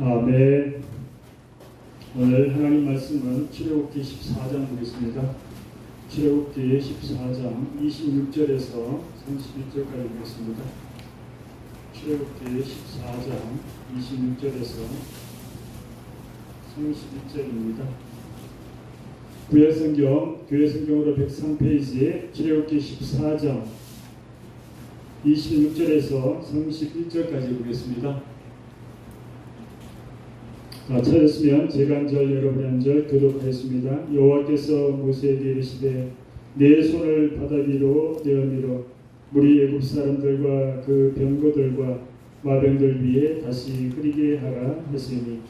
아멘. 오늘 하나님 말씀은 출애굽기 14장 보겠습니다. 출애굽기 14장 26절에서 31절까지 보겠습니다. 출애굽기 14장 26절에서 31절입니다. 구약성경 교회성경으로 103페이지에 출애굽기 14장 26절에서 31절까지 보겠습니다. 찾았으면 제가 한 절 여러분이 한 절 교독하겠습니다. 여호와께서 모세에게 이르시되 내 손을 바다 위로 내어밀어 물이 애굽 사람들과 그 병거들과 마병들 위에 다시 흐리게 하라 하시니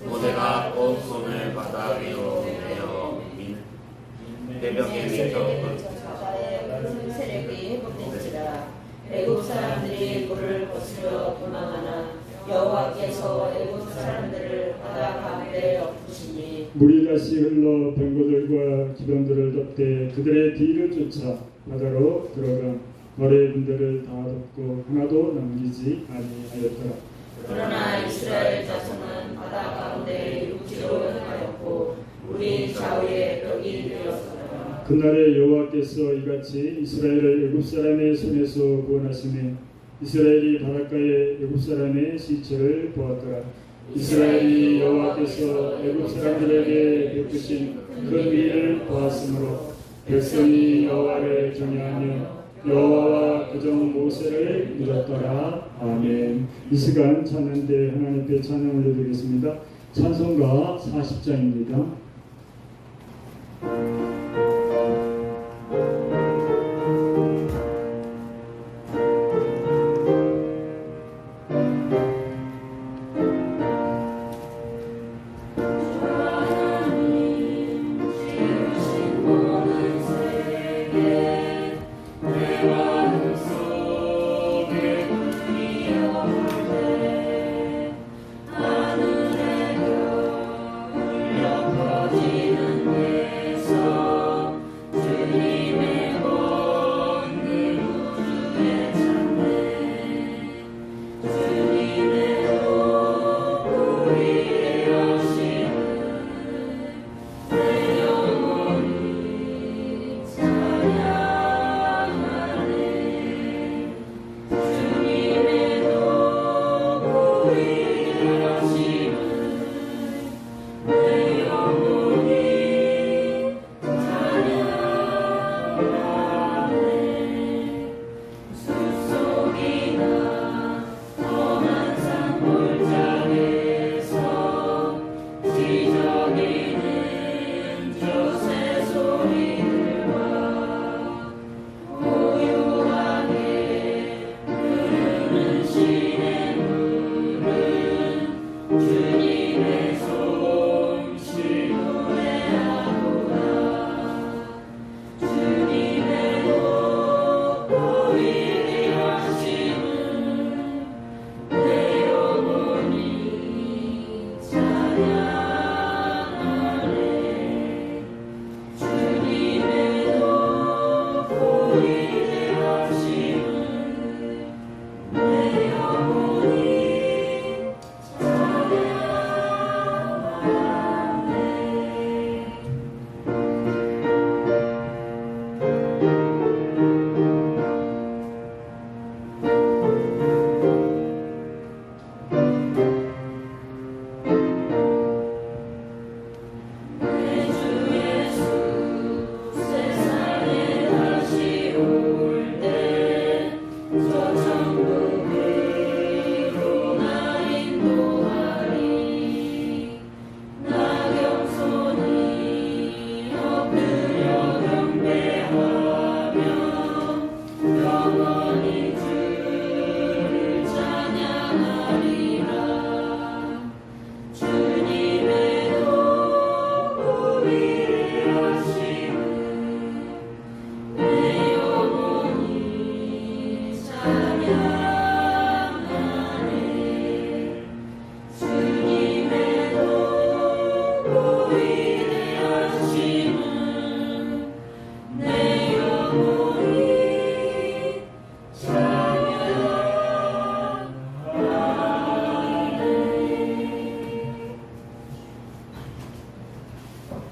모세가 꼭 손을 바다 위로 내어 대병에 미쳐 바다에 큰 세력이 회복된지라. 애굽 사람들이 물을 거스려 도망하나 여호와께서 애굽 사람들을 바다 가운데 엎으시니 물이 다시 흘러 병거들과 기병들을 덮되 그들의 뒤를 쫓아 바다로 들어간 어뢰분들을 다 덮고 하나도 남기지 아니하였더라. 그러나 이스라엘 자손은 바다 가운데 육지로 행하였고 물이 좌우에 벽이 되었더라. 그날에 여호와께서 이같이 이스라엘을 애굽 사람의 손에서 구원하시며 이스라엘이 바닷가에 애굽 사람의 시체를 보았더라. 이스라엘이 여호와께서 애굽 사람들에게 베푸신 그 위를 보았으므로 백성이 여호와를 경외하며 여호와와 그종 모세를 믿었더라. 아멘. 이 시간 찬양대 하나님 앞에 찬양 올려드리겠습니다. 찬송가 40장입니다. 하늘에 별 울려 퍼지는 내 손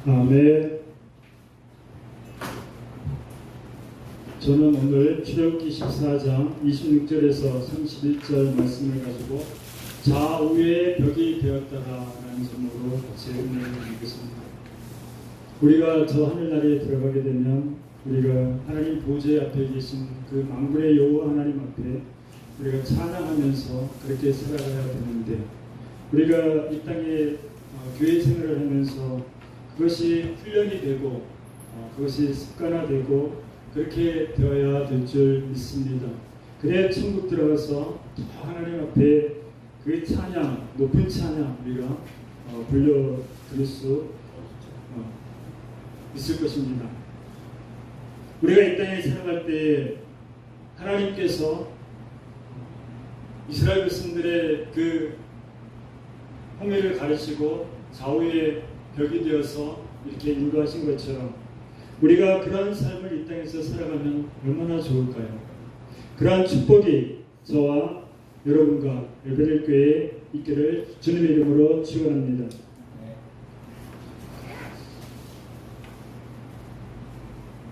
아멘. 저는 오늘 출애굽기 14장 26절에서 31절 말씀을 가지고 좌우의 벽이 되었다라는 제목으로 같이 은혜를 나누겠습니다. 우리가 저 하늘나라에 들어가게 되면 우리가 하나님 보좌 앞에 계신 그 만군의 여호와 하나님 앞에 우리가 찬양하면서 그렇게 살아가야 되는데, 우리가 이 땅에 교회 생활을 하면서 그것이 훈련이 되고 그것이 습관화되고 그렇게 되어야 될 줄 믿습니다. 그래야 천국 들어가서 더 하나님 앞에 그 찬양, 높은 찬양 우리가 불려드릴 수 있을 것입니다. 우리가 이 땅에 살아갈 때 하나님께서 이스라엘 백성들의 그 홍해를 가르치고 좌우의 벽이 되어서 이렇게 인도하신 것처럼 우리가 그런 삶을 이 땅에서 살아가면 얼마나 좋을까요? 그러한 축복이 저와 여러분과 에베레 교회에 있기를 주님의 이름으로 축원합니다.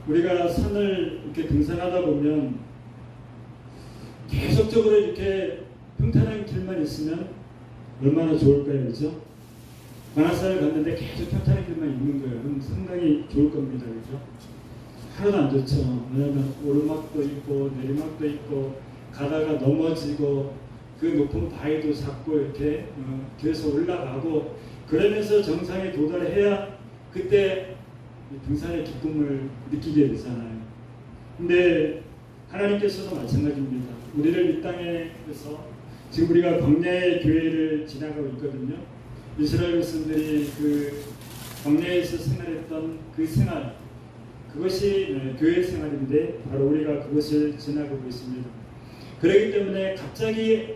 우리가 산을 이렇게 등산하다 보면 계속적으로 이렇게 평탄한 길만 있으면 얼마나 좋을까요? 그렇죠? 관악산을 갔는데 계속 평탄한 길만 있는 거예요. 그럼 상당히 좋을 겁니다. 그렇죠? 하나도 안 좋죠. 왜냐하면 오르막도 있고 내리막도 있고 가다가 넘어지고 그 높은 바위도 잡고 이렇게 뒤에서 올라가고 그러면서 정상에 도달해야 그때 등산의 기쁨을 느끼게 되잖아요. 근데 하나님께서도 마찬가지입니다. 우리를 이 땅에서 지금 우리가 광야의 교회를 지나가고 있거든요. 이스라엘 백성들이 그 광야에서 생활했던 그 생활, 그것이 교회 생활인데 바로 우리가 그것을 지나가고 있습니다. 그렇기 때문에 갑자기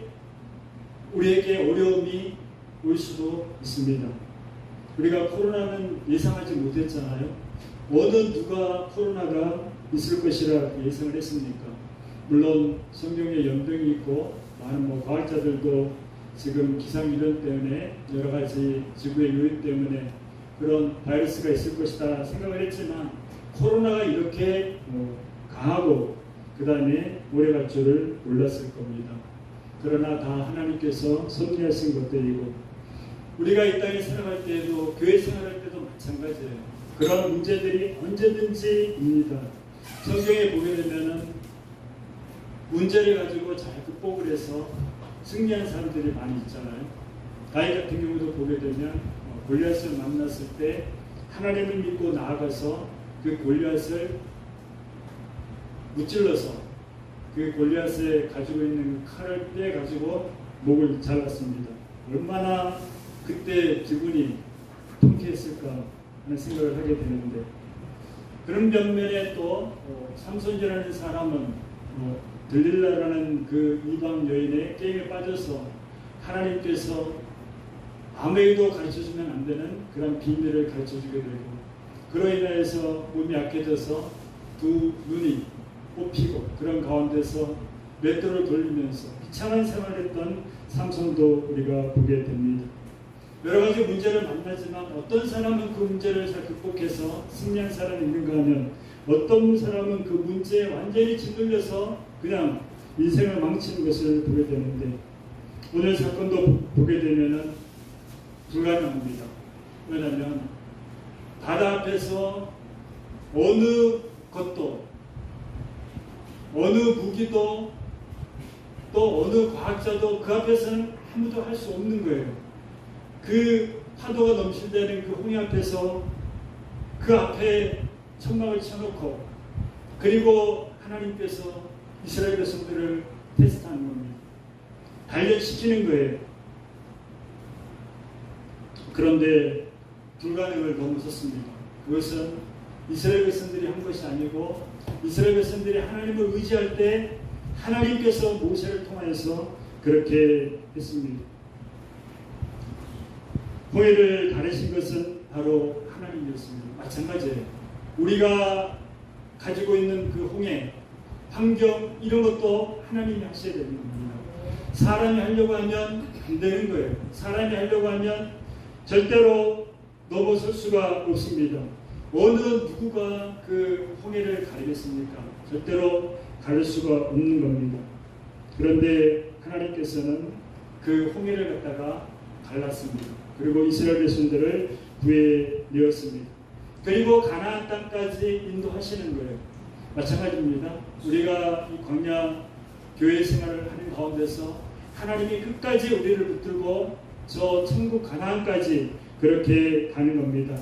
우리에게 어려움이 올 수도 있습니다. 우리가 코로나는 예상하지 못했잖아요. 어느 누가 코로나가 있을 것이라 예상을 했습니까? 물론 성경에 연병이 있고 많은 과학자들도 지금 기상이변 때문에 여러 가지 지구의 요인 때문에 그런 바이러스가 있을 것이다 생각을 했지만 코로나가 이렇게 강하고 그 다음에 오래갈 줄을 몰랐을 겁니다. 그러나 다 하나님께서 섭리하신 것들이고 우리가 이 땅에 살아갈 때에도 교회 생활할 때도 마찬가지예요. 그런 문제들이 언제든지 입니다. 성경에 보게 되면은 문제를 가지고 잘 극복을 해서 승리한 사람들이 많이 있잖아요. 다윗 같은 경우도 보게 되면 골리앗을 만났을 때 하나님을 믿고 나아가서 그 골리앗을 무찔러서 그 골리앗에 가지고 있는 칼을 빼 가지고 목을 잘랐습니다. 얼마나 그때 기분이 통쾌했을까 하는 생각을 하게 되는데, 그런 반면에 또 삼손이라는 사람은 들릴라라는 그 이방 여인의 게임에 빠져서 하나님께서 아무에게도 가르쳐주면 안 되는 그런 비밀을 가르쳐주게 되고 그로 인하여서 몸이 약해져서 두 눈이 뽑히고 그런 가운데서 맷돌을 돌리면서 비참한 생활을 했던 삼손도 우리가 보게 됩니다. 여러 가지 문제를 만나지만 어떤 사람은 그 문제를 잘 극복해서 승리한 사람이 있는가 하면 어떤 사람은 그 문제에 완전히 짓눌려서 그냥 인생을 망치는 것을 보게 되는데, 오늘 사건도 보게 되면은 불가능합니다. 왜냐하면 바다 앞에서 어느 것도 어느 무기도 또 어느 과학자도 그 앞에서는 아무도 할 수 없는 거예요. 그 파도가 넘실대는 그 홍해 앞에서 그 앞에 천막을 쳐놓고 그리고 하나님께서 이스라엘 백성들을 테스트하는 겁니다. 단련시키는 거예요. 그런데 불가능을 넘어섰습니다. 그것은 이스라엘 백성들이 한 것이 아니고 이스라엘 백성들이 하나님을 의지할 때 하나님께서 모세를 통하여서 그렇게 했습니다. 홍해를 가르신 것은 바로 하나님이었습니다. 마찬가지예요. 우리가 가지고 있는 그 홍해, 환경 이런 것도 하나님이 하셔야 되는 겁니다. 사람이 하려고 하면 안 되는 거예요. 사람이 하려고 하면 절대로 넘어설 수가 없습니다. 어느 누구가 그 홍해를 가리겠습니까? 절대로 가릴 수가 없는 겁니다. 그런데 하나님께서는 그 홍해를 갖다가 갈랐습니다. 그리고 이스라엘 백성들을 구해내었습니다. 그리고 가나안 땅까지 인도하시는 거예요. 마찬가지입니다. 우리가 이 광야 교회 생활을 하는 가운데서 하나님이 끝까지 우리를 붙들고 저 천국 가나안까지 그렇게 가는 겁니다.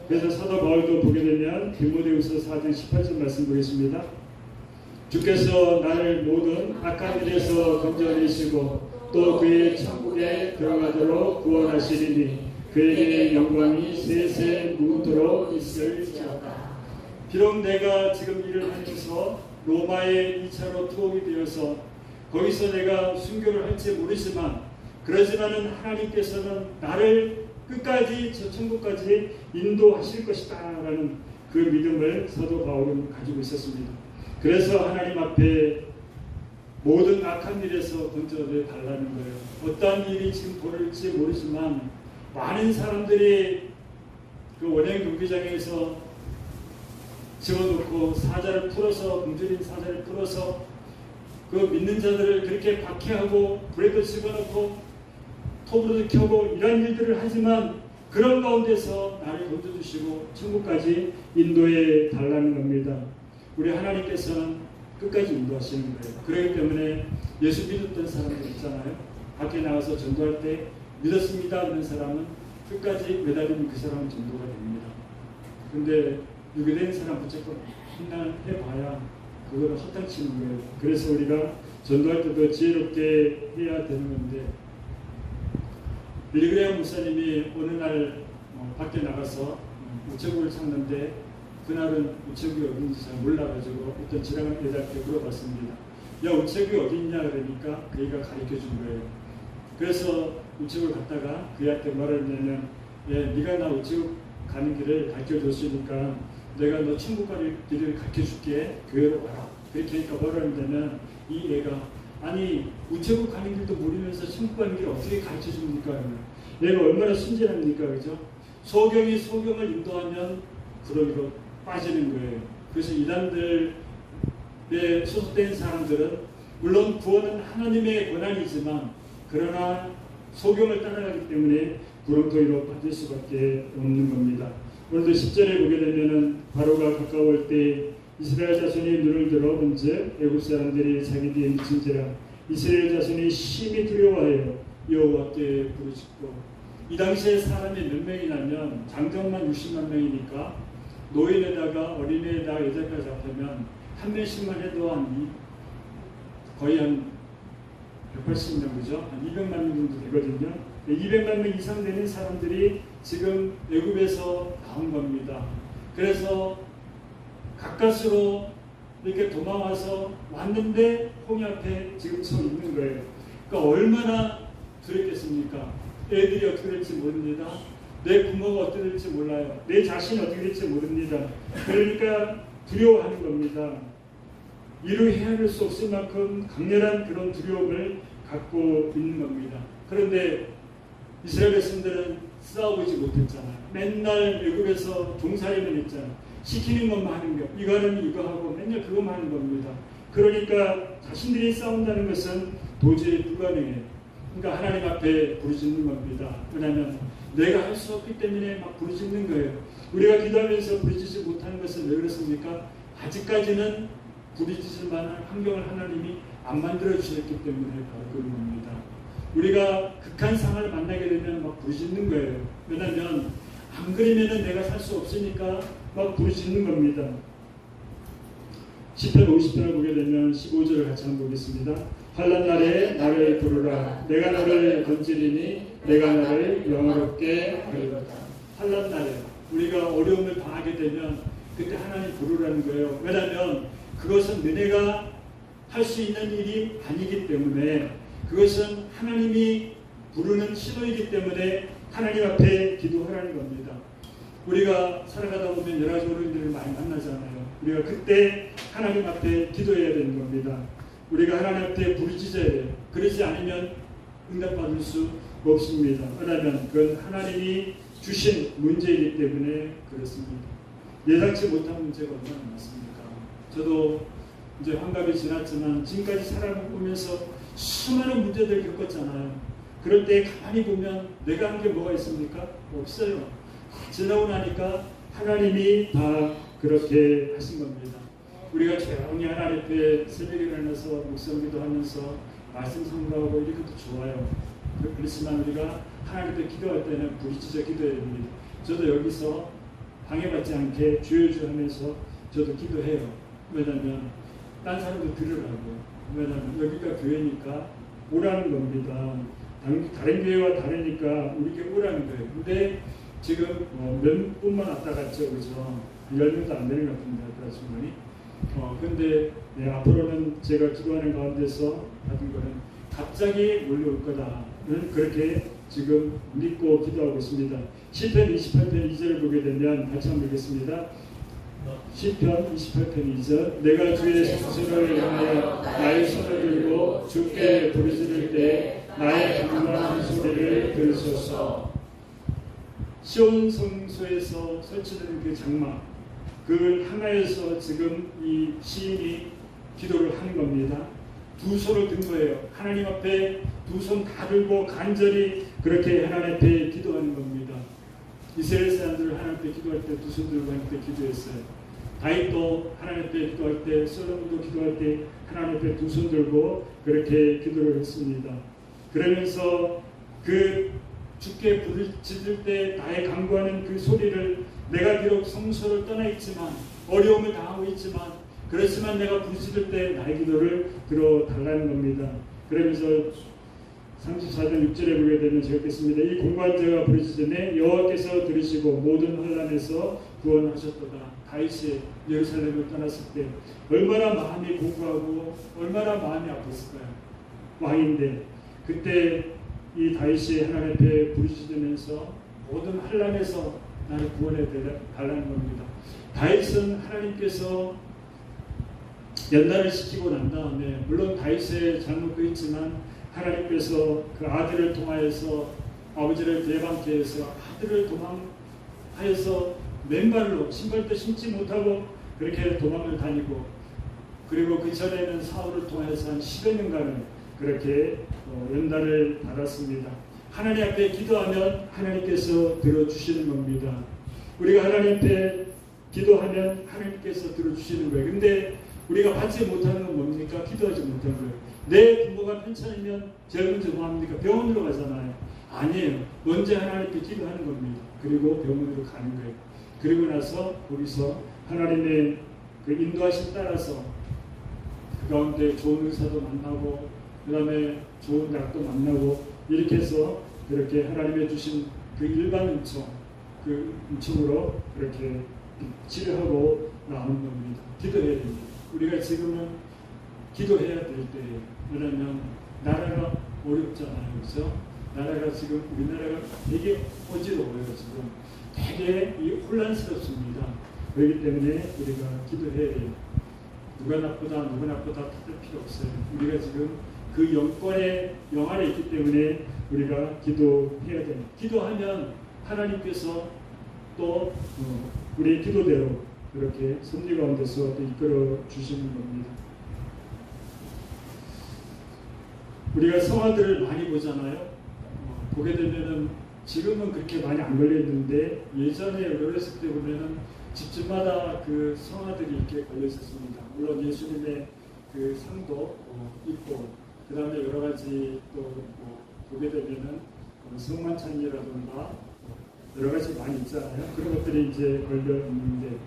그래서 사도 바울도 보게 되면 디모데후서 4장 18절 말씀 보겠습니다. 주께서 나를 모든 악한 일에서 건져내시고 또 그의 천국에 들어가도록 구원하시리니 그에게 영광이 세세 무토록 있을지어다. 비록 내가 지금 일을 하면서 로마에 2차로 투옥이 되어서 거기서 내가 순교를 할지 모르지만 그러지만은 하나님께서는 나를 끝까지 저 천국까지 인도하실 것이다 라는 그 믿음을 사도 바울은 가지고 있었습니다. 그래서 하나님 앞에 모든 악한 일에서 건져내 달라는 거예요. 어떠한 일이 지금 벌어질지 모르지만 많은 사람들이 그 원형 경기장에서 집어넣고 사자를 풀어서 굶주린 사자를 풀어서 그 믿는 자들을 그렇게 박해하고 불에도 집어넣고 톱으로도 켜고 이런 일들을 하지만 그런 가운데서 나를 건져주시고 천국까지 인도해 달라는 겁니다. 우리 하나님께서는 끝까지 인도하시는 거예요. 그렇기 때문에 예수 믿었던 사람들 있잖아요. 밖에 나가서 전도할 때 믿었습니다 하는 사람은 끝까지 매달리면 그 사람은 전도가 됩니다. 근데 유괴된 사람 붙잡고 맨날 해봐야 그거는 허탕치는 거예요. 그래서 우리가 전도할 때도 지혜롭게 해야 되는 건데 빌리그레엄 목사님이 어느 날 밖에 나가서 우체국을 찾는데 그날은 우체국이 어딘지 잘 몰라가지고 어떤 지나간 여자한테 물어봤습니다. 야, 우체국이 어디 있냐 그러니까 그 애가 가르쳐준 거예요. 그래서 우체국을 갔다가 그애한테 말했냐면 네가 나 우체국 가는 길을 가르쳐줬으니까 내가 너 천국 가는 길을 가르쳐줄게. 교회로 가라. 그렇게 하니까 뭐라 하냐면 이 애가 아니 우체국 가는 길도 모르면서 천국 가는 길을 어떻게 가르쳐줍니까? 얘가 얼마나 순진합니까? 그죠? 소경이 소경을 인도하면 그러기로 빠지는 거예요. 그래서 이단들에 소속된 사람들은 물론 구원은 하나님의 권한이지만 그러나 소경을 따라가기 때문에 구렁텅이로 빠질 수밖에 없는 겁니다. 오늘도 10절에 보게 되면은 바로가 가까울 때 이스라엘 자손이 눈을 들어 본즉 애굽 사람들이 자기 뒤에 미친지라 이스라엘 자손이 심히 두려워하여 여호와께 부르짖고 이 당시에 사람이 몇 명이냐면 장정만 60만 명이니까 노인에다가 어린애에다가 여자까지 합하면 한 명씩만 해도 거의 한 180명 그죠? 한 200만 명 정도 되거든요. 200만 명 이상 되는 사람들이 지금 애굽에서 나온 겁니다. 그래서 가까스로 이렇게 도망와서 왔는데 홍해 앞에 지금 서 있는 거예요. 그러니까 얼마나 두렵겠습니까? 애들이 어떻게 될지 모릅니다. 내 부모가 어떻게 될지 몰라요. 내 자신이 어떻게 될지 모릅니다. 그러니까 두려워하는 겁니다. 이루 헤아릴 수 없을 만큼 강렬한 그런 두려움을 갖고 있는 겁니다. 그런데 이스라엘 백성들은 싸워보지 못했잖아요. 맨날 애굽에서 종살이만 했잖아요. 시키는 것만 하는 거, 이거는 이거 하고 맨날 그것만 하는 겁니다. 그러니까 자신들이 싸운다는 것은 도저히 불가능해요. 그러니까 하나님 앞에 부르짖는 겁니다. 왜냐하면 내가 할 수 없기 때문에 막 부르짖는 거예요. 우리가 기도하면서 부르짖지 못하는 것은 왜 그렇습니까? 아직까지는 부르짖을 만한 환경을 하나님이 안 만들어 주셨기 때문에 바로 그런 겁니다. 우리가 극한 상황을 만나게 되면 막 부르짖는 거예요. 왜냐하면 안 그러면은 내가 살 수 없으니까 막 부르짖는 겁니다. 시편 50편을 보게 되면 15절을 같이 한번 보겠습니다. 환난 날에 나를 부르라. 내가 너를 건지리니 내가 나를 영화롭게 하리로다. 환난 날에 우리가 어려움을 당하게 되면 그때 하나님 부르라는 거예요. 왜냐하면 그것은 너네가 할 수 있는 일이 아니기 때문에 그것은 하나님이 부르는 신호이기 때문에 하나님 앞에 기도하라는 겁니다. 우리가 살아가다 보면 여러 가지 어려움들을 많이 만나잖아요. 우리가 그때 하나님 앞에 기도해야 되는 겁니다. 우리가 하나님 앞에 부르짖어야 돼요. 그러지 않으면 응답받을 수 없습니다. 왜냐하면 그건 하나님이 주신 문제이기 때문에 그렇습니다. 예상치 못한 문제가 얼마나 많습니까? 저도 이제 환갑이 지났지만 지금까지 살아보면서 수많은 문제들 겪었잖아요. 그럴 때 가만히 보면 내가 한 게 뭐가 있습니까? 없어요. 지나고 나니까 하나님이 다 그렇게 하신 겁니다. 우리가 조용히 하나님 앞에 새벽에 일어나서 묵상기도 하면서 말씀 상고하고 이런 것도 좋아요. 그렇지만 우리가 하나님 앞에 기도할 때는 부르짖어 기도해야 됩니다. 저도 여기서 방해받지 않게 주여주 하면서 저도 기도해요. 왜냐하면 딴 사람도 들으라고. 왜냐하면 여기가 교회니까 오라는 겁니다. 다른 교회와 다르니까 우리에게 오라는 거예요. 근데 지금 몇 분만 왔다 갔죠, 그죠? 10명도 안 되는 것 같은데, 아까 중간이. 근데 네, 앞으로는 제가 기도하는 가운데서 받은 거는 갑자기 몰려올 거다는 그렇게 지금 믿고 기도하고 있습니다. 시편 28편 2절을 보게 되면 같이 한번 보겠습니다. 시편 28편 2절 내가 주의 성소를 향하여 나의 손을 들고 주께 부르짖을 때 나의 간구하는 소리를 들으소서. 시온 성소에서 설치된 그 장막 그걸 향하여서 지금 이 시인이 기도를 하는 겁니다. 두 손을 든 거예요. 하나님 앞에 두 손 다 들고 간절히 그렇게 하나님 앞에 기도하는 겁니다. 이스라엘 사람들 하나님 앞에 기도할 때 두 손 들고 하나님 앞에 기도했어요. 다윗도 하나님 앞에 기도할 때, 솔로몬도 기도할 때 하나님 앞에 두 손 들고 그렇게 기도를 했습니다. 그러면서 그 주께 부르짖을 때 나의 간구하는 그 소리를 내가 비록 성소를 떠나 있지만 어려움을 당하고 있지만 그렇지만 내가 부르짖을 때 나의 기도를 들어달라는 겁니다. 그러면서 34장 6절에 보게 되면 제가 읽겠습니다. 이 공관자가 부르짖으매 여호와께서 들으시고 모든 환난에서 구원하셨도다. 다윗이 예루살렘을 떠났을 때 얼마나 마음이 공고하고 얼마나 마음이 아팠을까요? 왕인데 그때 이 다윗이 하나님 앞에 부르짖으면서 모든 환난에서 나를 구원해 달라는 겁니다. 다윗은 하나님께서 연단을 시키고 난 다음에 물론 다윗의 잘못도 있지만 하나님께서 그 아들을 통하여서 아버지를 대방케 해서 아들을 도망하여서 맨발로 신발도 신지 못하고 그렇게 도망을 다니고 그리고 그 전에는 사울을 통해서 한 10여 년간을 그렇게 연단을 받았습니다. 하나님 앞에 기도하면 하나님께서 들어주시는 겁니다. 우리가 하나님 앞에 기도하면 하나님께서 들어주시는 거예요. 근데 우리가 받지 못하는 건 뭡니까? 기도하지 못한 거예요. 내 부모가 편찮으면 제일 먼저 뭐 합니까? 병원으로 가잖아요. 아니에요. 먼저 하나님께 기도하는 겁니다. 그리고 병원으로 가는 거예요. 그리고 나서 거기서 하나님의 그 인도하심 따라서 그 가운데 좋은 의사도 만나고 그 다음에 좋은 약도 만나고 이렇게 해서 그렇게 하나님의 주신 그 일반 은총 그 은총으로 그렇게 치료하고 나오는 겁니다. 기도해야 됩니다. 우리가 지금은 기도해야 될 때예요. 왜냐하면 나라가 어렵잖아요. 그렇죠? 나라가 지금 우리나라가 되게 어지러워요. 지금 되게 혼란스럽습니다. 그렇기 때문에 우리가 기도해야 돼요. 누가 나쁘다 찾을 필요 없어요. 우리가 지금 그 영권의 영 아래 있기 때문에 우리가 기도해야 됩니다. 기도하면 하나님께서 또 우리의 기도대로 그렇게 섭리 가운데서 이끌어 주시는 겁니다. 우리가 성화들을 많이 보잖아요. 보게 되면은 지금은 그렇게 많이 안 걸려 있는데 예전에 어렸을 때 보면은 집집마다 그 성화들이 이렇게 걸려 있었습니다. 물론 예수님의 그 상도 있고 그 다음에 여러 가지 또 보게 되면은 성만찬이라든가 여러 가지 많이 있잖아요. 그런 것들이 이제 걸려 있는데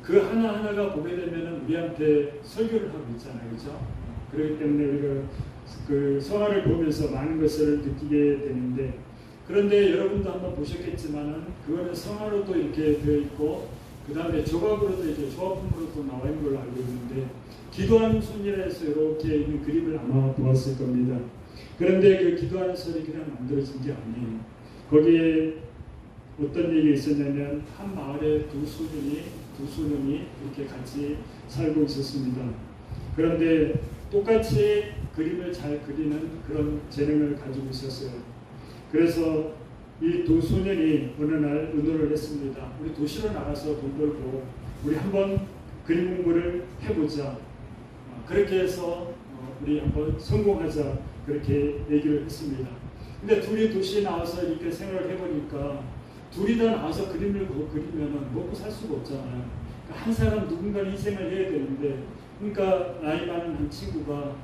그 하나하나가 보게 되면은 우리한테 설교를 하고 있잖아요. 그렇죠? 그렇기 때문에 우리가 그 성화를 보면서 많은 것을 느끼게 되는데 그런데 여러분도 한번 보셨겠지만은 그거는 성화로도 이렇게 되어 있고 그 다음에 조각으로도 이렇게 조합품으로도 나와 있는 걸로 알고 있는데 기도하는 손이라 해서 이렇게 있는 그림을 아마 보았을 겁니다. 그런데 그 기도하는 손이 그냥 만들어진 게 아니에요. 거기에 어떤 얘기가 있었냐면 한 마을에 두 소년이 이렇게 같이 살고 있었습니다. 그런데 똑같이 그림을 잘 그리는 그런 재능을 가지고 있었어요. 그래서 이 두 소년이 어느 날 의논을 했습니다. 우리 도시로 나가서 돈 벌고 우리 한번 그림 공부를 해보자. 그렇게 해서 우리 한번 성공하자. 그렇게 얘기를 했습니다. 근데 둘이 도시에 나와서 이렇게 생각을 해보니까 둘이 다 나와서 그림을 그리면 먹고 살 수가 없잖아요. 그러니까 한 사람 누군가는 희생을 해야 되는데, 그러니까 나이 많은 한 친구가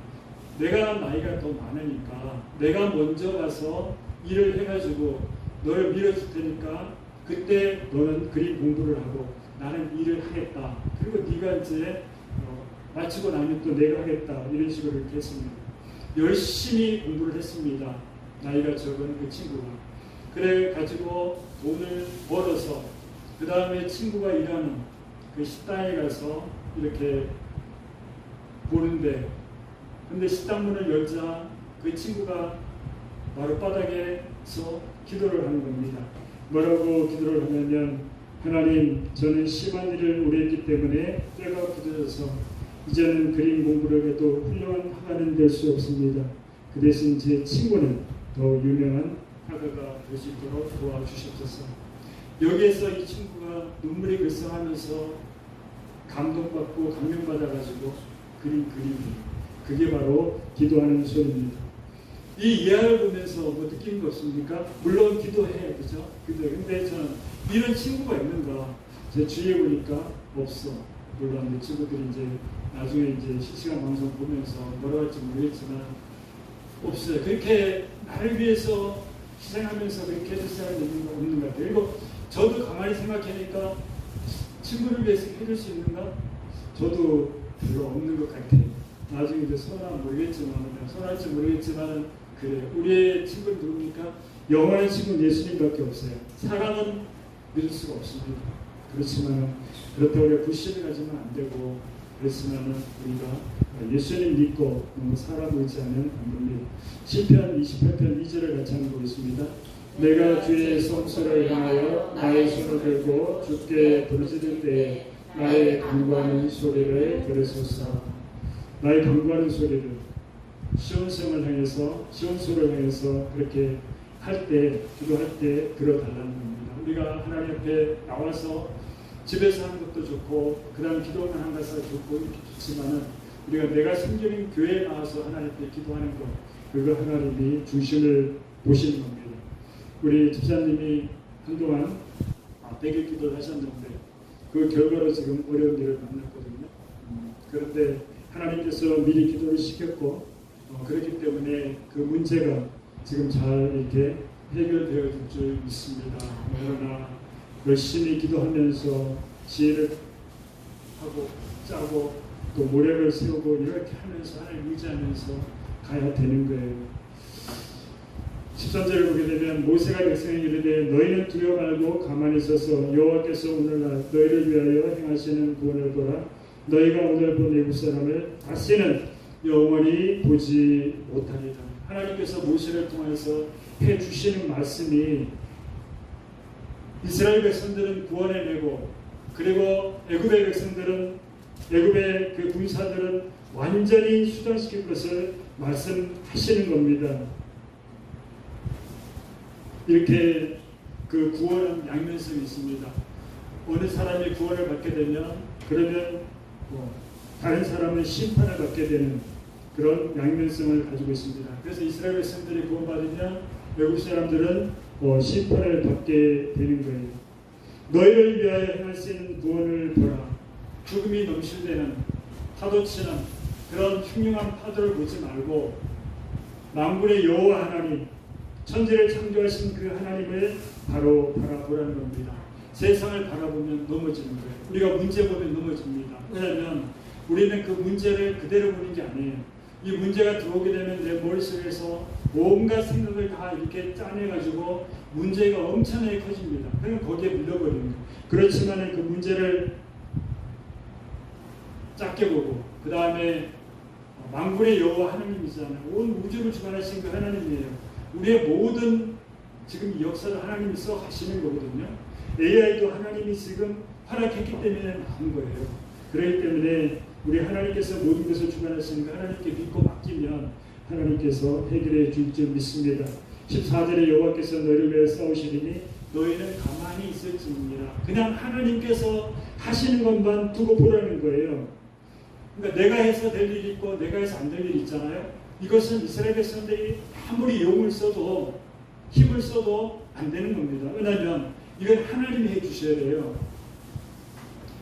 내가 나이가 더 많으니까 내가 먼저 가서 일을 해가지고 너를 밀어줄 테니까 그때 너는 그림 공부를 하고 나는 일을 하겠다. 그리고 네가 이제 마치고 나면 또 내가 하겠다. 이런 식으로 이렇게 했습니다. 열심히 공부를 했습니다. 나이가 적은 그 친구가. 그래 가지고 돈을 벌어서 그 다음에 친구가 일하는 그 식당에 가서 이렇게 보는데, 근데 식당 문을 열자 그 친구가 마룻바닥에서 기도를 하는 겁니다. 뭐라고 기도를 하냐면, 하나님, 저는 심한 일을 오래 했기 때문에 때가 굳어져서 이제는 그림 공부를 해도 훌륭한 화가는 될 수 없습니다. 그 대신 제 친구는 더 유명한 화가가 될 수 있도록 도와주셨소서. 여기에서 이 친구가 눈물이 글썽하면서 감동받고 감명받아가지고 그림 그게 바로 기도하는 소리입니다. 이 이야기를 보면서 뭐 느낀 거 없습니까? 물론 기도해, 그죠? 근데 저는 이런 친구가 있는가? 제 주위에 보니까 없어. 물론 이 친구들이 이제 나중에 이제 실시간 방송 보면서 뭐라고 할지 모르겠지만 없어요. 그렇게 나를 위해서 희생하면서 그렇게 해줄 사람이 없는 것 같아요. 그리고 저도 가만히 생각하니까 친구를 위해서 해줄 수 있는가? 저도 별로 없는 것 같아요. 나중에 이제 선할지 모르겠지만 그래. 우리의 친구는 누굽니까? 영원한 친구는 예수님밖에 없어요. 사랑은 믿을 수가 없습니다. 그렇지만 그렇다고 우리가 불신을 가지면 안 되고, 그렇지만 우리가 예수님 믿고 너무 사람 의지하면 안 됩니다. 시편 28편 2절을 같이 한번 보겠습니다. 내가 주의 성소를 향하여 나의 손을 들고 주께 부르짖을 때에 나의 간구하는 소리를 들으소서. 나의 간구하는 소리를 시온성을 향해서, 시온소를 향해서 그렇게 할 때, 기도할 때 들어달라는 겁니다. 우리가 하나님 앞에 나와서 집에서 하는 것도 좋고, 그 다음 기도만 하는 것도 좋고 이렇게 좋지만은, 우리가 내가 섬기는 교회에 나와서 하나님 앞에 기도하는 것, 그거 하나님이 중심을 보시는 겁니다. 우리 집사님이 한동안 100일 기도를 하셨는데 그 결과로 지금 어려운 일을 만났거든요. 그런데 하나님께서 미리 기도를 시켰고, 그렇기 때문에 그 문제가 지금 잘 이렇게 해결되어질 줄 믿습니다. 그러나 열심히 기도하면서 지혜를 하고 짜고 또 모략을 세우고 이렇게 하면서 하나님 의지하면서 가야 되는 거예요. 13절을 보게 되면 모세가 백성에게 이르되 너희는 두려워 말고 가만히 서서 여호와께서 오늘날 너희를 위하여 행하시는 구원을 보라. 너희가 오늘 본 애굽 사람을 다시는 영원히 보지 못하리라. 하나님께서 모세를 통해서 해주시는 말씀이 이스라엘 백성들은 구원해내고, 그리고 애굽의 백성들은, 애굽의 그 군사들은 완전히 수장시킬 것을 말씀하시는 겁니다. 이렇게 그 구원은 양면성이 있습니다. 어느 사람이 구원을 받게 되면 그러면 다른 사람은 심판을 받게 되는 그런 양면성을 가지고 있습니다. 그래서 이스라엘 백성들이 구원받으면 외국 사람들은 심판을 받게 되는 거예요. 너희를 위하여 행할 수 있는 구원을 보라. 죽음이 넘실대는 파도치는 그런 흉흉한 파도를 보지 말고 만군의 여호와 하나님, 천지를 창조하신 그 하나님을 바로 바라보라는 겁니다. 세상을 바라보면 넘어지는 거예요. 우리가 문제 보면 넘어집니다. 왜냐하면 우리는 그 문제를 그대로 보는 게 아니에요. 이 문제가 들어오게 되면 내 머릿속에서 온갖 생각을 다 이렇게 짜내가지고 문제가 엄청나게 커집니다. 그러면 거기에 물려버리는 거예요. 그렇지만 그 문제를 작게 보고, 그 다음에 만군의 여호와 하나님이잖아요. 온 우주를 주관하신 그 하나님이에요. 우리의 모든 지금 이 역사를 하나님이 써 가시는 거거든요. AI도 하나님이 지금 허락했기 때문에 나온 거예요. 그렇기 때문에 우리 하나님께서 모든 것을 주관하시니까 하나님께 믿고 맡기면 하나님께서 해결해 줄 줄 믿습니다. 14절에 여호와께서 너희를 위해 싸우시리니 너희는 가만히 있을지니라. 그냥 하나님께서 하시는 것만 두고 보라는 거예요. 그러니까 내가 해서 될 일이 있고 내가 해서 안 될 일이 있잖아요. 이것은 이스라엘 백성들이 아무리 용을 써도 힘을 써도 안 되는 겁니다. 왜냐하면 이건 하나님이 해주셔야 돼요.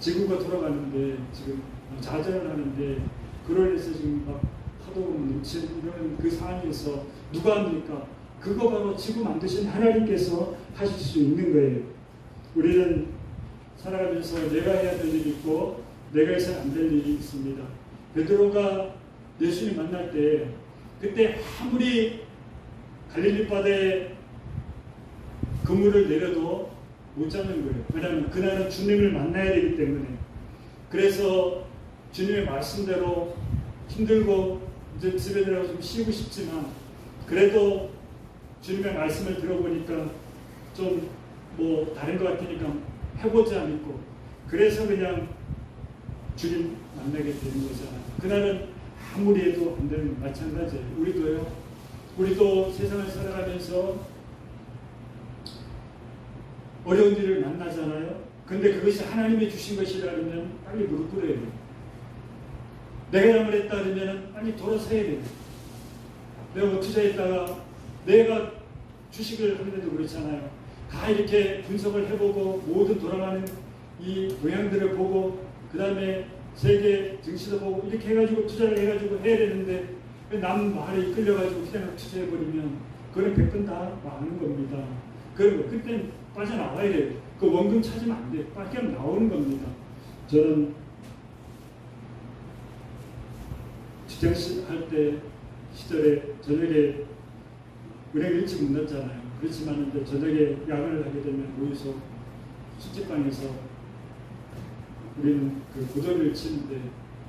지구가 돌아가는데 지금 자전을 하는데 그걸 해서 지금 막 파도가 넘치는 이런 그 상황에서 누가 합니까? 그거 바로 지구 만드신 하나님께서 하실 수 있는 거예요. 우리는 살아가면서 내가 해야 될 일이 있고 내가 해서는 안 될 일이 있습니다. 베드로가 예수님 만날 때 그때 아무리 갈릴리 바다에 그물을 내려도 못 잡는 거예요. 왜냐하면 그날은 주님을 만나야 되기 때문에. 그래서 주님의 말씀대로 힘들고 이제 집에 들어가서 좀 쉬고 싶지만 그래도 주님의 말씀을 들어보니까 좀 뭐 다른 것 같으니까 해보자 믿고 그래서 그냥 주님 만나게 되는 거잖아요. 그날은 아무리 해도 안 되는 마찬가지예요. 우리도 세상을 살아가면서 어려운 일을 만나잖아요. 근데 그것이 하나님이 주신 것이라면 빨리 무릎 꿇어야 돼요. 내가 잘못했다 그러면 빨리 돌아서야 돼요. 내가 뭐 투자했다가 내가 주식을 하는데도 그렇잖아요. 다 이렇게 분석을 해보고 모든 돌아가는 이 모양들을 보고 그 다음에 세계 증시도 보고 이렇게 해가지고 투자를 해가지고 해야 되는데 남 말에 이끌려가지고 그냥 투자해버리면 그건 100번 다 망하는 겁니다. 그리고 그때는 빠져나와야 돼요. 그 원금 찾으면 안 돼요. 그냥 나오는 겁니다. 저는 직장 할 때 시절에 저녁에 은행 일찍 문 닫잖아요. 그렇지만 이제 저녁에 야근을 하게 되면 모여서 술집방에서 우리는 그 고도리를 치는데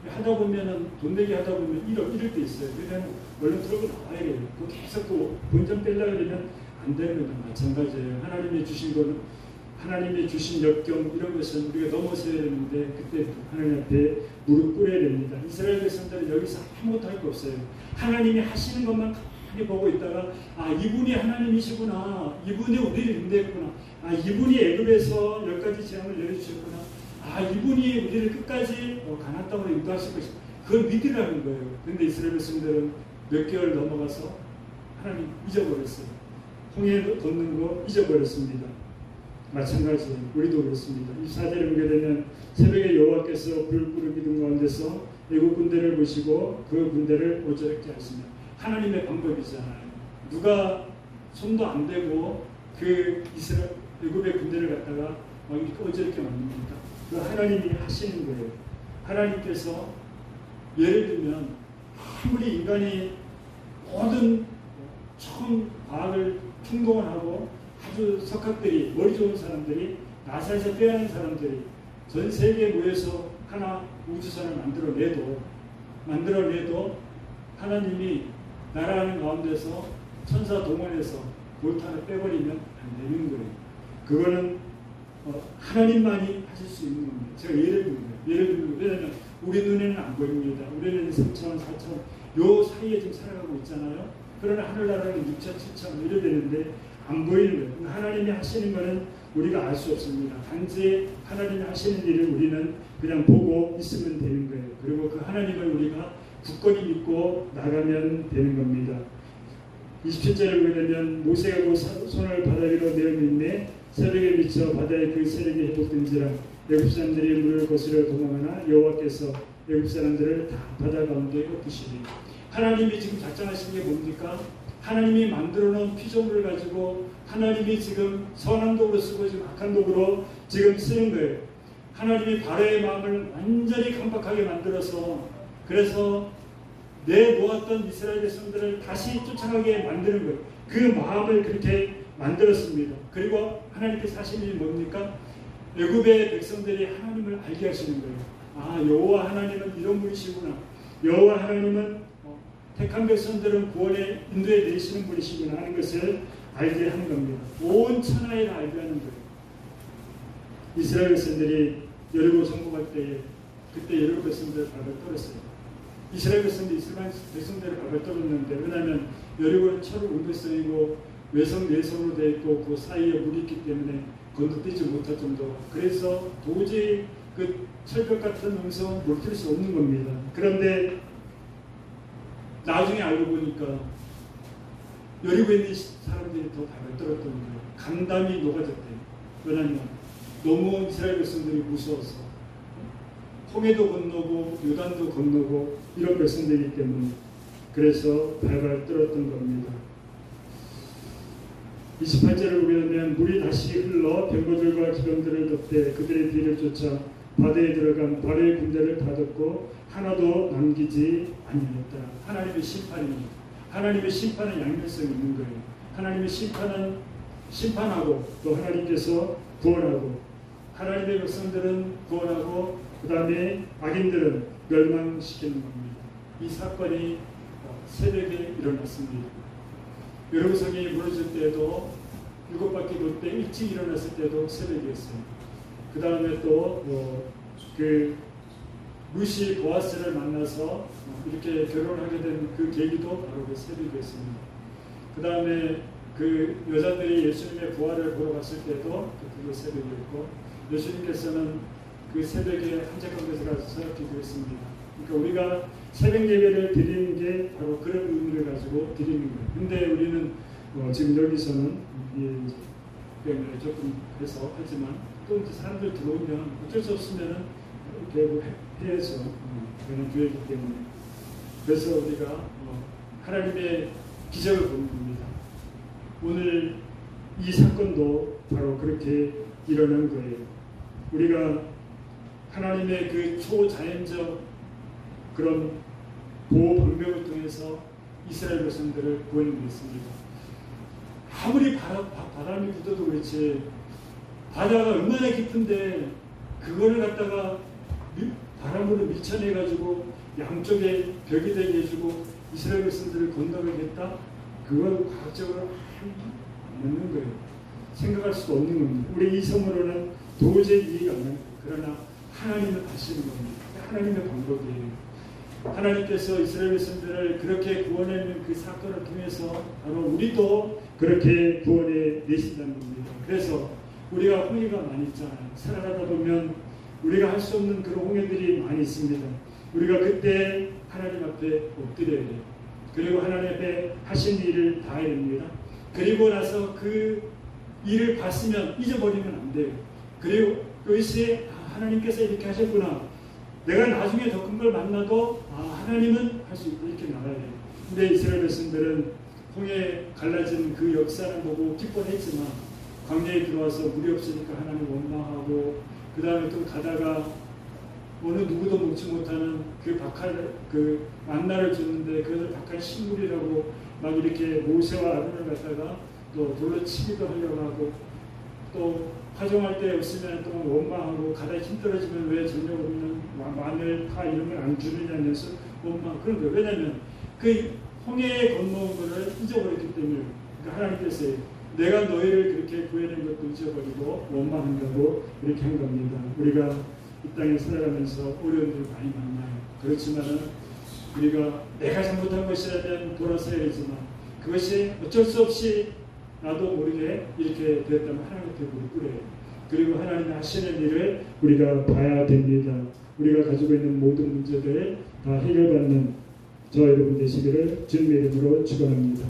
하다 보면은 돈 내기 하다 보면 이럴 때 있어요. 그냥 얼른 들고 나와야 돼요. 그 계속 또 본전 빼려고 그러면 안 되는 건 마찬가지예요. 하나님이 주신 거는 하나님이 주신 역경 이런 것은 우리가 넘어서야 되는데 그때 하나님 앞에 무릎 꿇어야 됩니다. 이스라엘 백성들은 여기서 아무것도 할 거 없어요. 하나님이 하시는 것만 가만히 보고 있다가 이분이 하나님이시구나. 이분이 우리를 인도했구나. 이분이 애굽에서 10가지 재앙을 내려주셨구나. 이분이 우리를 끝까지 가나안 땅으로 인도하실 것이다. 그걸 믿으라는 거예요. 그런데 이스라엘 백성들은 몇 개월 넘어가서 하나님 잊어버렸어요. 홍해 걷는 거 잊어버렸습니다. 마찬가지예요. 우리도 그렇습니다. 24절에 보게 되면 새벽에 여호와께서 불을 끄는 기둥 가운데서 애국 군대를 보시고 그 군대를 어저럽게 하시며 하나님의 방법이잖아요. 누가 손도 안 대고 그 이스라엘 애국의 군대를 갖다가 어저럽게 만듭니까? 그 하나님이 하시는 거예요. 하나님께서 예를 들면 아무리 인간이 모든 처음 과학을 충동을 하고 아주 석학들이 머리 좋은 사람들이 나사에서 빼앗는 사람들이 전 세계에 모여서 하나 우주선을 만들어내도 하나님이 나라하는 가운데서 천사 동원해서 볼탄을 빼버리면 안 되는 거예요. 그거는 하나님만이 하실 수 있는 겁니다. 제가 예를 들면 왜냐하면 우리 눈에는 안 보입니다. 우리는 3천, 4천 요 사이에 지금 살아가고 있잖아요. 그러나 하늘나라는 6천, 7천 이래 되는데 안 보이는 거예요. 하나님이 하시는 것은 우리가 알 수 없습니다. 단지 하나님이 하시는 일을 우리는 그냥 보고 있으면 되는 거예요. 그리고 그 하나님을 우리가 굳건히 믿고 나가면 되는 겁니다. 27절을 보게 되면 모세가 그 손을 바다 위로 내어 밀매 새벽에 미쳐 바다의 그 세력이 회복된지라 애굽 사람들이 물을 거스려 도망하나 여호와께서 애굽 사람들을 다 바다 가운데 엎으시니 하나님이 지금 작정하신 게 뭡니까? 하나님이 만들어 놓은 피조물을 가지고 하나님이 지금 선한 독으로 쓰고 지금 악한 독으로 지금 쓰는 거예요. 하나님이 바로의 마음을 완전히 강박하게 만들어서 그래서 내놓았던 이스라엘 백성들을 다시 쫓아가게 만드는 거예요. 그 마음을 그렇게 만들었습니다. 그리고 하나님께서 하신 일이 뭡니까? 애굽의 백성들이 하나님을 알게 하시는 거예요. 여호와 하나님은 이런 분이시구나. 여호와 하나님은 택한 백성들은 구원의 인도에 내리시는 분이시구나 하는 것을 알게 하는 겁니다. 온 천하에 다 알게 하는 거예요. 이스라엘 백성들이 여리고 정복할 때에 그때 여리고 백성들을 발을 떨었어요. 이스라엘 백성들이 이스라엘 백성들을 발을 떨었는데 왜냐하면 여리고는 철을 옮겼어이고 외성 내성으로 되어 있고 그 사이에 물이 있기 때문에 건너뛰지 못할 정도. 그래서 도저히 그 철벽 같은 음성은 물들 수 없는 겁니다. 그런데 나중에 알고 보니까 여리고에 있는 사람들이 더 발을 떨었던 거예요. 간담이 녹아졌대요. 왜냐하면 너무 이스라엘 백성들이 무서워서 홍해도 건너고 요단도 건너고 이런 백성들이기 때문에 그래서 발발 떨었던 겁니다. 28절을 보게 되면 물이 다시 흘러 병거들과 기병들을 덮되 그들의 뒤를 쫓아 바다에 들어간 바로의 군대를 다 덮고 하나도 남기지 아니하였다. 하나님의 심판입니다. 하나님의 심판은 양면성이 있는 거예요. 하나님의 심판은 심판하고 또 하나님께서 구원하고 하나님의 백성들은 구원하고 그 다음에 악인들은 멸망시키는 겁니다. 이 사건이 새벽에 일어났습니다. 여러분성이 무너질 때도 7바퀴 돌 때 일찍 일어났을 때도 새벽이었어요. 그 다음에 또 그 루시 보아스를 만나서 이렇게 결혼하게 된 그 계기도 바로 그 새벽이었습니다. 그 다음에 그 여자들이 예수님의 부활을 보러 갔을 때도 그게 새벽이었고 예수님께서는 그 새벽에 한적한 곳에 가서 기도했습니다. 그러니까 우리가 새벽 예배를 드리는 게 바로 그런 의미를 가지고 드리는 거예요. 근데 우리는 지금 여기서는 때문에 조금 해서 하지만 또 이제 사람들 들어오면 어쩔 수 없으면은 이렇게 해서 그런 교회이기 때문에 그래서 우리가 하나님의 기적을 보는 겁니다. 오늘 이 사건도 바로 그렇게 일어난 거예요. 우리가 하나님의 그 초자연적 그런 보호 방벽을 통해서 이스라엘 백성들을 구원했습니다. 아무리 바람이 붙어도 그렇지 바다가 얼마나 깊은데 그거를 갖다가 바람으로 밀쳐내가지고 양쪽에 벽이 되게 해주고 이스라엘 백성들을 건너가겠다? 그건 과학적으로 안 맞는 거예요. 생각할 수가 없는 겁니다. 우리 이성으로는 도저히 이해가 안 됩니다. 그러나 하나님은 아시는 겁니다. 하나님의 방법이에요. 하나님께서 이스라엘 백성들을 그렇게 구원해낸 그 사건을 통해서 바로 우리도 그렇게 구원해 내신다는 겁니다. 그래서 우리가 홍해가 많이 있잖아요. 살아가다 보면 우리가 할 수 없는 그런 홍해들이 많이 있습니다. 우리가 그때 하나님 앞에 엎드려야 돼요. 그리고 하나님 앞에 하신 일을 다 해야 됩니다. 그리고 나서 그 일을 봤으면 잊어버리면 안 돼요. 그리고 그것이 하나님께서 이렇게 하셨구나. 내가 나중에 더 큰 걸 만나도 하나님은 할 수 있고 이렇게 나가야 돼요. 근데 이스라엘 백성들은 홍해 갈라진 그 역사를 보고 기뻐했지만 광야에 들어와서 물이 없으니까 하나님 원망하고 그 다음에 또 가다가 어느 누구도 먹지 못하는 그 만나를 줬는데 그것을 박한 식물이라고 막 이렇게 모세와 아론을 갖다가 또 돌로 치기도 하려고 하고 또 파종할 때 없으면 또 원망하고 가다 힘들어지면 왜 전혀 없는 마늘, 파 이런 걸 안 주느냐면서 원망 그런 거예요. 왜냐하면 그 홍해에 건너온 것을 잊어버렸기 때문에 그러니까 하나님께서 내가 너희를 그렇게 구해낸 것도 잊어버리고 원망한다고 이렇게 한 겁니다. 우리가 이 땅에 살아가면서 어려운 일 많이 만나요. 그렇지만은 우리가 내가 잘못한 것이라면 돌아서야 되지만 그것이 어쩔 수 없이 나도 모르게 이렇게 됐다면 하나님께 무릎 꿇어요. 그리고 하나님이 하시는 일을 우리가 봐야 됩니다. 우리가 가지고 있는 모든 문제들 다 해결받는 저 여러분 되시기를 주님의 이름으로 축원합니다.